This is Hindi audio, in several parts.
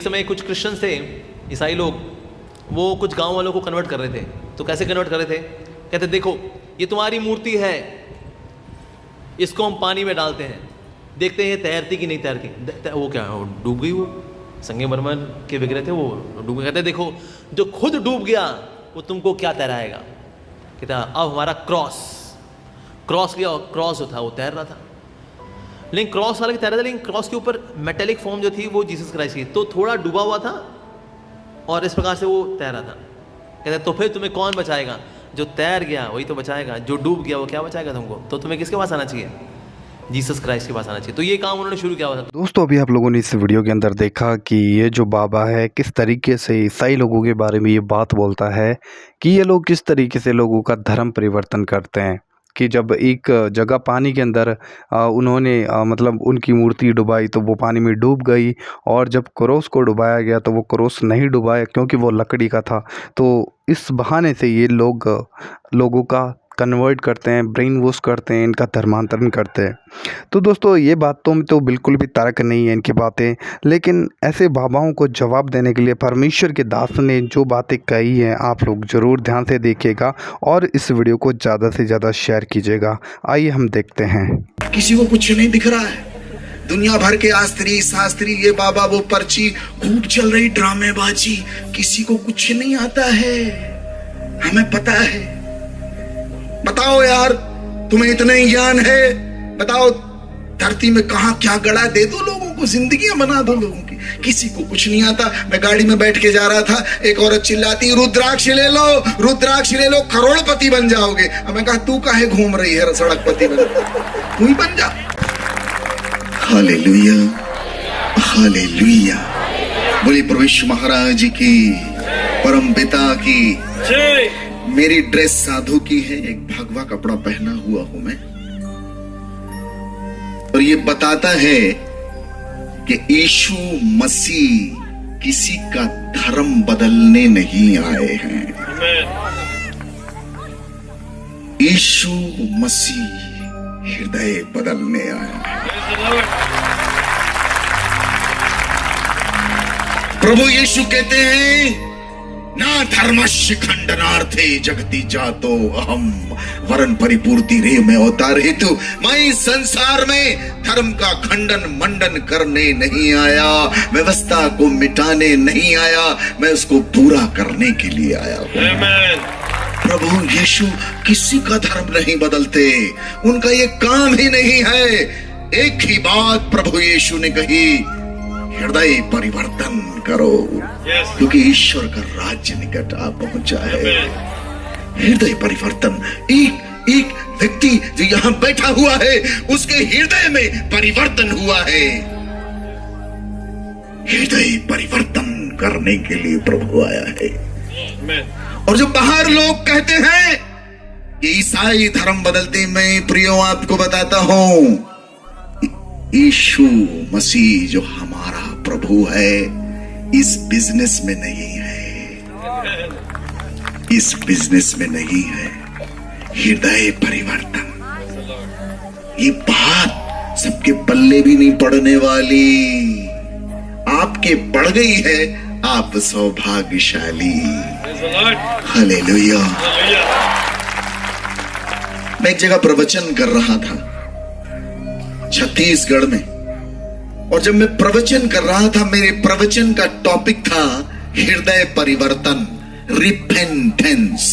इस समय कुछ क्रिश्चियन थे, ईसाई लोग, वो कुछ गांव वालों को कन्वर्ट कर रहे थे। तो कैसे कन्वर्ट कर रहे थे? कहते देखो ये तुम्हारी मूर्ति है, इसको हम पानी में डालते हैं, देखते हैं ये तैरती कि नहीं तैरती। वो क्या डूब गई, वो संगमरमर के विग्रह थे, वो डूब गए। कहते देखो जो खुद डूब गया वो तुमको क्या तैराएगा। कहता अब हमारा क्रॉस लिया, और क्रॉस जो था वो तैर रहा था, लेकिन क्रॉस वाला तैर रहा था, लेकिन क्रॉस के ऊपर मेटेलिक फॉर्म जो थी वो जीसस क्राइस्ट की, तो थोड़ा डूबा हुआ था और इस प्रकार से वो तैर रहा था। कहते तो फिर तुम्हें कौन बचाएगा? जो तैर गया वही तो बचाएगा, जो डूब गया वो क्या बचाएगा तुमको? तो तुम्हें किसके पास आना चाहिए? जीसस क्राइस्ट के पास आना चाहिए। तो ये काम उन्होंने शुरू किया हुआ था। दोस्तों, अभी आप लोगों ने इस वीडियो के अंदर देखा कि ये जो बाबा है किस तरीके से ईसाई लोगों के बारे में ये बात बोलता है कि ये लोग किस तरीके से लोगों का धर्म परिवर्तन करते हैं। कि जब एक जगह पानी के अंदर उन्होंने मतलब उनकी मूर्ति डुबाई तो वो पानी में डूब गई, और जब क्रोस को डुबाया गया तो वो क्रोस नहीं डुबाया क्योंकि वो लकड़ी का था। तो इस बहाने से ये लोगों का कन्वर्ट करते हैं, ब्रेन वॉश करते हैं, इनका धर्मांतरण करते हैं। तो दोस्तों, ये बातों में तो बिल्कुल भी तर्क नहीं है इनकी बातें, लेकिन ऐसे बाबाओं को जवाब देने के लिए परमेश्वर के दास ने जो बातें कही हैं आप लोग ज़रूर ध्यान से देखिएगा और इस वीडियो को ज़्यादा से ज़्यादा शेयर कीजिएगा। आइए हम देखते हैं। किसी को कुछ नहीं दिख रहा है, दुनिया भर के आस्त्री शास्त्री, ये बाबा वो पर्ची, खूब चल रही ड्रामेबाजी, किसी को कुछ नहीं आता है। हमें पता है। बताओ यार, तुम्हें इतना ही ज्ञान है, बताओ धरती में कहां क्या गड़ा, दे दो लोगों को, जिंदगियां बना दो लोगों की। किसी को कुछ नहीं आता। मैं गाड़ी में बैठ के जा रहा था, एक औरत चिल्लाती रुद्राक्ष ले लो, रुद्राक्ष ले लो, करोड़पति बन जाओगे। अब मैं कहा तू काहे घूम रही है सड़कपति बन, तू ही बन जा। Hallelujah, hallelujah. बोली परमेश्वर महाराज की, परम पिता की। मेरी ड्रेस साधु की है, एक भगवा कपड़ा पहना हुआ हूं मैं, और ये बताता है कि यीशु मसीह किसी का धर्म बदलने नहीं आए हैं। यीशु मसीह हृदय बदलने आए। प्रभु यीशु कहते हैं ना धर्मस्य खंडनार्थे जगति जातो अहम वरन परिपूर्ति रे में अवतार हेतु। मैं इस संसार में धर्म का खंडन मंडन करने नहीं आया, व्यवस्था को मिटाने नहीं आया, मैं उसको पूरा करने के लिए आया हूं। प्रभु यीशु किसी का धर्म नहीं बदलते, उनका ये काम ही नहीं है। एक ही बात प्रभु यीशु ने कही, हृदय परिवर्तन करो, क्योंकि ईश्वर का राज्य निकट आ पहुंचा है। हृदय परिवर्तन। एक व्यक्ति जो यहां बैठा हुआ है उसके हृदय में परिवर्तन हुआ है। हृदय परिवर्तन करने के लिए प्रभु आया है। और जो बाहर लोग कहते हैं कि ईसाई धर्म बदलते, मैं प्रियो आपको बताता हूं, यीशु मसीह जो हमारा प्रभु है इस बिजनेस में नहीं है, इस बिजनेस में नहीं है। हृदय परिवर्तन, ये बात सबके पल्ले भी नहीं पड़ने वाली, आपके पड़ गई है, आप सौभाग्यशाली। हालेलुया। मैं एक जगह प्रवचन कर रहा था छत्तीसगढ़ में, और जब मैं प्रवचन कर रहा था, मेरे प्रवचन का टॉपिक था हृदय परिवर्तन, रिपेंटेंस।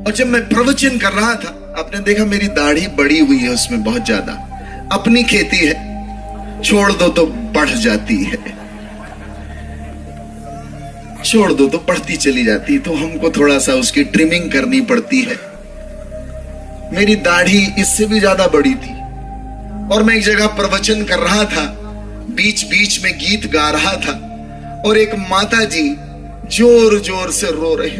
और जब मैं प्रवचन कर रहा था, आपने देखा मेरी दाढ़ी बड़ी हुई है उसमें बहुत ज्यादा। अपनी खेती है, छोड़ दो तो बढ़ जाती है, छोड़ दो तो बढ़ती चली जाती, तो हमको थोड़ा सा उसकी ट्रिमिंग करनी पड़ती है। मेरी दाढ़ी इससे भी ज्यादा बड़ी थी, और मैं एक जगह प्रवचन कर रहा था, बीच बीच में गीत गा रहा था, और एक माता जी जोर जोर से रो रही।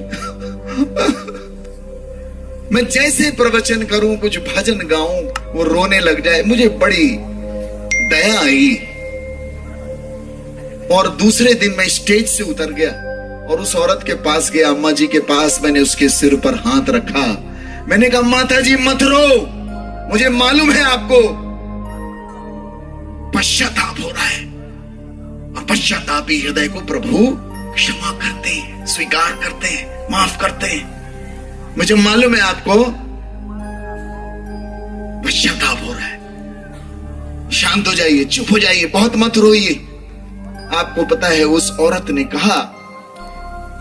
मैं जैसे प्रवचन करूं, कुछ भजन गाऊं, वो रोने लग जाए, मुझे बड़ी दया आई। और दूसरे दिन मैं स्टेज से उतर गया और उस औरत के पास गया, अम्मा जी के पास। मैंने उसके सिर पर हाथ रखा, मैंने कहा माता जी मत रो, मुझे मालूम है आपको पश्चाताप हो रहा है, और पश्चातापी हृदय को प्रभु क्षमा करते हैं, स्वीकार करते हैं, माफ करते हैं। मुझे मालूम है आपको पश्चाताप हो रहा है। शांत हो जाइए, चुप हो जाइए, बहुत मत रोइए। आपको पता है उस औरत ने कहा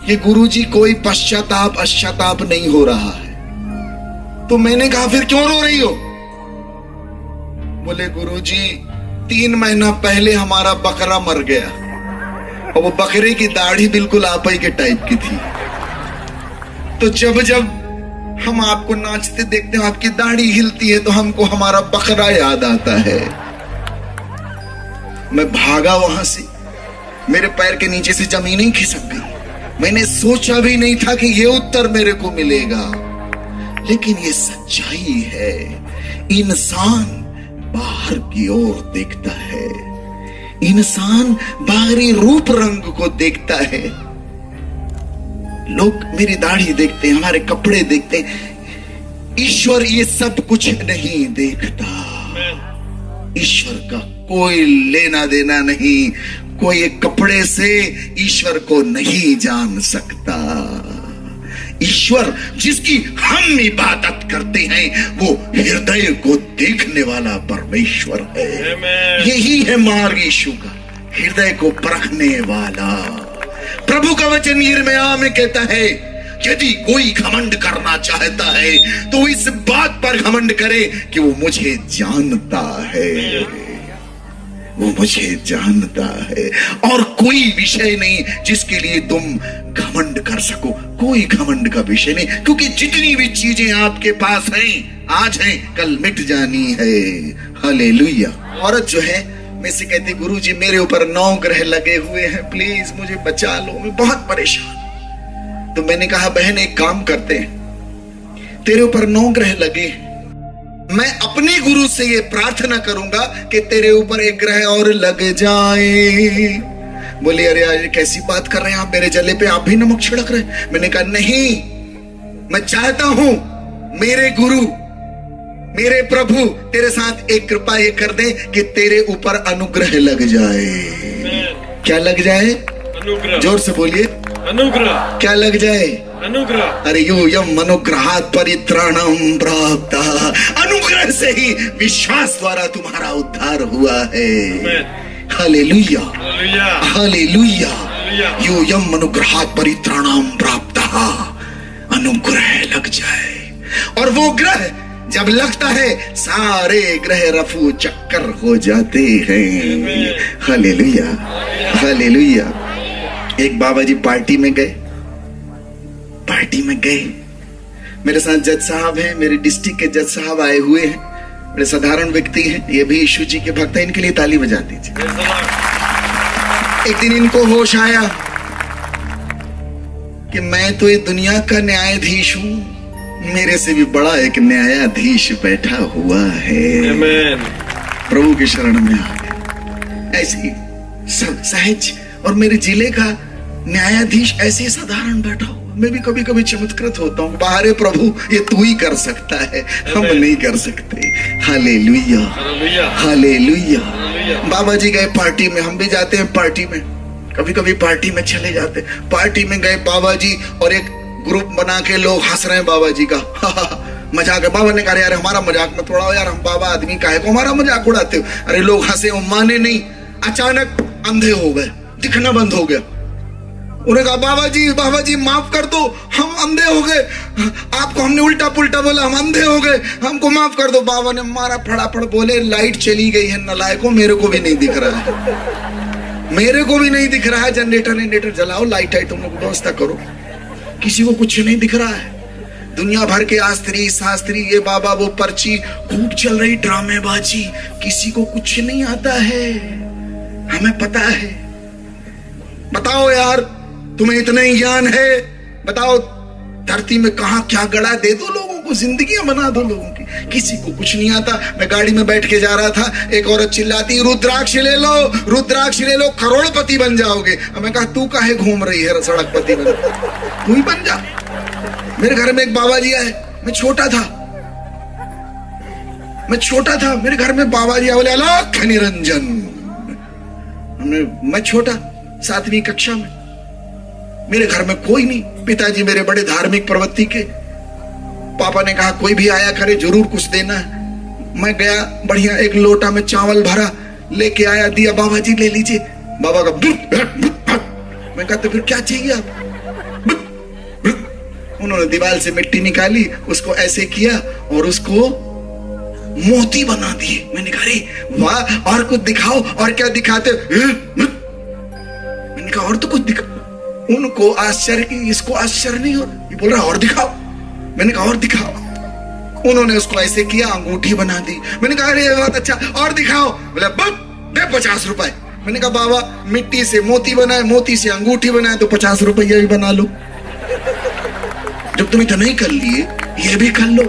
कि गुरुजी कोई पश्चाताप नहीं हो रहा है। तो मैंने कहा फिर क्यों रो रही हो? बोले गुरुजी 3 महीना पहले हमारा बकरा मर गया और वो बकरे की दाढ़ी बिल्कुल आप ही के टाइप की थी। तो जब जब हम आपको नाचते देखते हैं, आपकी दाढ़ी हिलती है, तो हमको हमारा बकरा याद आता है। मैं भागा वहां से, मेरे पैर के नीचे से जमीन ही खिसक गई। मैंने सोचा भी नहीं था कि ये उत्तर मेरे को मिलेगा, लेकिन ये सच्चाई है। इंसान बाहर की ओर देखता है, इंसान बाहरी रूप रंग को देखता है। लोग मेरी दाढ़ी देखते हैं, हमारे कपड़े देखते हैं। ईश्वर ये सब कुछ नहीं देखता। ईश्वर का कोई लेना देना नहीं। कोई एक कपड़े से ईश्वर को नहीं जान सकता। ईश्वर जिसकी हम इबादत करते हैं वो हृदय को देखने वाला परमेश्वर है। यही है मार्ग यीशु का, हृदय को परखने वाला। प्रभु का वचन यिर्मयाह में कहता है, यदि कोई घमंड करना चाहता है तो इस बात पर घमंड करे कि वो मुझे जानता है, वो मुझे जानता है। और कोई विषय नहीं जिसके लिए तुम घमंड कर सको, कोई घमंड का विषय नहीं, क्योंकि जितनी भी चीजें आपके पास हैं, आज हैं, कल मिट जानी है। हालेलुया। औरत जो है मैं से कहती, गुरुजी मेरे ऊपर 9 ग्रह लगे हुए हैं, प्लीज मुझे बचा लो, मैं बहुत परेशान। तो मैंने कहा बहन एक काम करते हैं, तेरे ऊपर 9 ग्रह लगे, मैं अपने गुरु से ये प्रार्थना करूंगा कि तेरे ऊपर 1 ग्रह और लग जाए। बोले अरे यार कैसी बात कर रहे हैं आप, मेरे जले पे आप भी नमक छिड़क रहे। मैंने कहा नहीं, मैं चाहता हूं मेरे गुरु, मेरे प्रभु तेरे साथ एक कृपा ये कर दे कि तेरे ऊपर अनुग्रह लग जाए। क्या लग जाए? अनुग्रह। जोर से बोलिए, अनुग्रह। क्या लग जाए? अनुग्रह। अरे यूयम अनुग्रहात् परित्राणम प्राप्त। अनुग्रह से ही विश्वास द्वारा तुम्हारा उद्धार हुआ है। Hallelujah, hallelujah. यूयम अनुग्रहात् परित्राणम प्राप्त। अनुग्रह लग जाए, और वो ग्रह जब लगता है सारे ग्रह रफू चक्कर हो जाते हैं। Hallelujah, hallelujah. एक बाबा जी पार्टी में गए, मेरे साथ जज साहब हैं, मेरे डिस्ट्रिक्ट के जज साहब आए हुए हैं, बड़े साधारण व्यक्ति हैं, ये भी यीशु जी के भक्त हैं, इनके लिए ताली बजा दीजिए। एक दिन इनको होश आया कि मैं तो ये दुनिया का न्यायाधीश हूं, मेरे से भी बड़ा एक न्यायाधीश बैठा हुआ है। प्रभु की शरण में आ गए, ऐसे ही सहज, और मेरे जिले का न्यायाधीश ऐसे साधारण बैठा हुआ। मैं भी कभी कभी चमत्कृत होता हूँ, बाहरे प्रभु ये तू ही कर सकता है, हम नहीं कर सकते। Hallelujah, hallelujah. बाबा जी गए पार्टी में, हम भी जाते हैं पार्टी में, कभी कभी पार्टी में चले जाते। पार्टी में गए बाबा जी, और एक ग्रुप बना के लोग हंस रहे हैं बाबा जी का, मजाक है। बाबा ने कहा यार हमारा मजाक मत उड़ाओ यार, हम बाबा आदमी काहे को हमारा मजाक उड़ाते हो। अरे लोग हंसे, माने नहीं। अचानक अंधे हो गए, दिखना बंद हो गया। उन्होंने कहा बाबा जी माफ कर दो, हम अंधे हो गए, आपको हमने उल्टा पुल्टा बोला, हम अंधे हो गए, हमको माफ कर दो। बाबा ने मारा फटाफट, बोले लाइट चली गई है नलायकों, मेरे को भी नहीं दिख रहा है, मेरे को भी नहीं दिख रहा है। जनरेटर जलाओ, लाइट आई तुम लोग व्यवस्था करो। किसी को कुछ नहीं दिख रहा है। दुनिया भर के आस्त्री शास्त्री, ये बाबा वो पर्ची, खूब चल रही ड्रामेबाजी, किसी को कुछ नहीं आता है। हमें पता है। बताओ यार, तुम्हें इतना ही ज्ञान है, बताओ धरती में कहां क्या गड़ा, दे दो लोगों को, जिंदगियां बना दो लोगों की। किसी को कुछ नहीं आता। मैं गाड़ी में बैठ के जा रहा था, एक औरत चिल्लाती रुद्राक्ष ले लो, रुद्राक्ष ले लो, करोड़पति बन जाओगे। मैं कहा तू काहे घूम रही है सड़कपति बन, तू ही बन जा। मेरे घर में एक बाबा जी आए, मैं छोटा था, मेरे घर में बाबा जी बोले अलख निरंजन। मैं छोटा 7वीं कक्षा में, मेरे घर में कोई नहीं, पिताजी मेरे बड़े धार्मिक प्रवृत्ति के, पापा ने कहा कोई भी आया करे जरूर कुछ देना है। मैं गया, बढ़िया एक लोटा में चावल भरा लेके आया, दिया, बाबा जी ले लीजिए। बाबा का मैं कहा तो फिर क्या चाहिए आप? उन्होंने दीवार से मिट्टी निकाली, उसको ऐसे किया और उसको मोती बना दिए। मैंने कहा अरे वाह, और कुछ दिखाओ। और क्या दिखाते? मैंने कहा और तो कुछ दिखाओ। उनको आश्चर्य की, इसको आश्चर्य नहीं हो, ये बोल रहा और दिखाओ। मैंने कहा और दिखाओ। उन्होंने उसको ऐसे किया, अंगूठी बना दी। मैंने कहा अरे बहुत अच्छा, और दिखाओ। बोले दे 50 रुपए। मैंने कहा बाबा मिट्टी से मोती बनाए, मोती से अंगूठी बनाए, तो 50 रुपया भी बना लो। जब तुम इतना ही कर लिए, ये भी कर लो।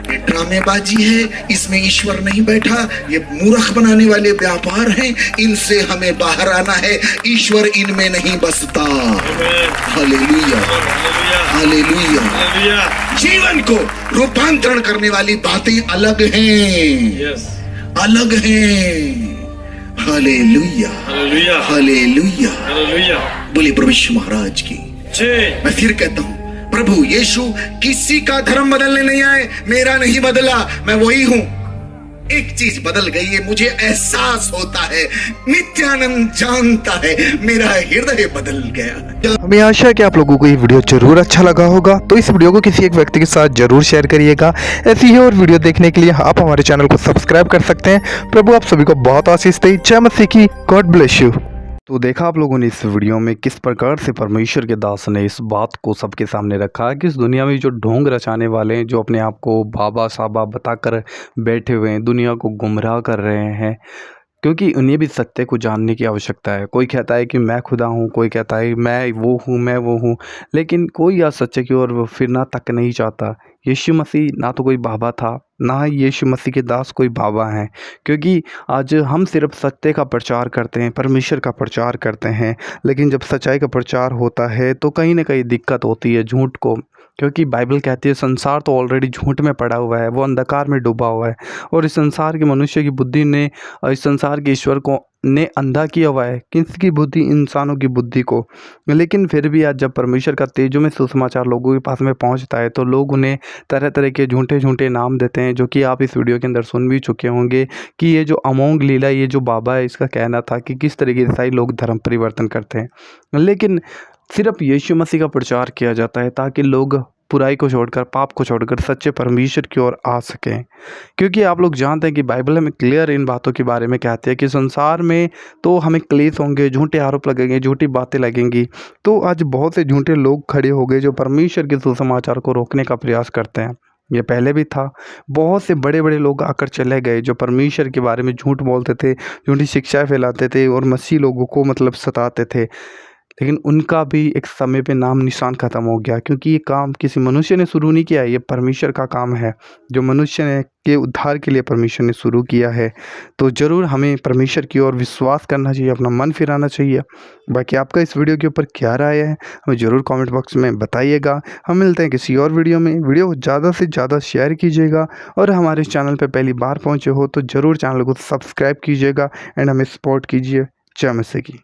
ये ड्रामेबाजी है, इसमें ईश्वर नहीं बैठा, ये मूर्ख बनाने वाले व्यापार हैं, इनसे हमें बाहर आना है। ईश्वर इनमें नहीं बसता। Hallelujah, hallelujah. जीवन को रूपांतरण करने वाली बातें अलग हैं, अलग हैं। Hallelujah, hallelujah. बोले प्रभु यीशु महाराज की। मैं फिर कहता हूं, प्रभु यीशु किसी का धर्म बदलने नहीं आए, मेरा नहीं बदला, मैं वही हूं। एक चीज बदल गई है, मुझे एहसास होता है, नित्यानंद जानता है, मेरा हृदय बदल गया। हमें आशा है कि आप लोगों को ये वीडियो जरूर अच्छा लगा होगा, तो इस वीडियो को किसी एक व्यक्ति के साथ जरूर शेयर करिएगा। ऐसी ही और वीडियो देखने के लिए आप हमारे चैनल को सब्सक्राइब कर सकते हैं। प्रभु आप सभी को बहुत आशीष दे। जय मसीह की। God bless you. तो देखा आप लोगों ने इस वीडियो में किस प्रकार से परमेश्वर के दास ने इस बात को सबके सामने रखा कि इस दुनिया में जो ढोंग रचाने वाले हैं, जो अपने आप को बाबा साबा बताकर बैठे हुए हैं, दुनिया को गुमराह कर रहे हैं, क्योंकि उन्हें भी सत्य को जानने की आवश्यकता है। कोई कहता है कि मैं खुदा हूँ, कोई कहता है मैं वो हूँ, लेकिन कोई या सच्चे की ओर फिरना तक नहीं चाहता। यीशु मसीह ना तो कोई बाबा था, ना ही यीशु मसीह के दास कोई बाबा हैं, क्योंकि आज हम सिर्फ सत्य का प्रचार करते हैं, परमेश्वर का प्रचार करते हैं, लेकिन जब सच्चाई का प्रचार होता है तो कहीं ना कहीं दिक्कत होती है झूठ को, क्योंकि बाइबल कहती है संसार तो ऑलरेडी झूठ में पड़ा हुआ है, वो अंधकार में डूबा हुआ है, और इस संसार के मनुष्य की बुद्धि ने और इस संसार के ईश्वर को ने अंधा किया हुआ है। किसकी बुद्धि? इंसानों की बुद्धि को। लेकिन फिर भी आज जब परमेश्वर का तेजों में सुसमाचार लोगों के पास में पहुंचता है तो लोग उन्हें तरह तरह के झूठे नाम देते हैं, जो कि आप इस वीडियो के अंदर सुन भी चुके होंगे कि ये जो अमोघ लीला, ये जो बाबा है, इसका कहना था कि किस तरीके से ईसाई लोग धर्म परिवर्तन करते हैं। लेकिन सिर्फ यीशु मसीह का प्रचार किया जाता है ताकि लोग बुराई को छोड़कर, पाप को छोड़कर सच्चे परमेश्वर की ओर आ सकें, क्योंकि आप लोग जानते हैं कि बाइबल हमें क्लियर इन बातों के बारे में कहती है कि संसार में तो हमें क्लेश होंगे, झूठे आरोप लगेंगे, झूठी बातें लगेंगी। तो आज बहुत से झूठे लोग खड़े हो गए जो परमेश्वर के सुसमाचार को रोकने का प्रयास करते हैं। ये पहले भी था, बहुत से बड़े बड़े लोग आकर चले गए जो परमेश्वर के बारे में झूठ बोलते थे, झूठी शिक्षाएं फैलाते थे और मसीह लोगों को सताते थे, लेकिन उनका भी एक समय पे नाम निशान ख़त्म हो गया, क्योंकि ये काम किसी मनुष्य ने शुरू नहीं किया है, ये परमेश्वर का काम है जो मनुष्य ने के उद्धार के लिए परमेश्वर ने शुरू किया है। तो ज़रूर हमें परमेश्वर की ओर विश्वास करना चाहिए, अपना मन फिराना चाहिए। बाकी आपका इस वीडियो के ऊपर क्या राय है हमें ज़रूर कमेंट बॉक्स में बताइएगा। हम मिलते हैं किसी और वीडियो में। वीडियो को ज़्यादा से ज़्यादा शेयर कीजिएगा, और हमारे चैनल पर पहली बार पहुँचे हो तो ज़रूर चैनल को सब्सक्राइब कीजिएगा एंड हमें सपोर्ट कीजिए। जय मसीह की।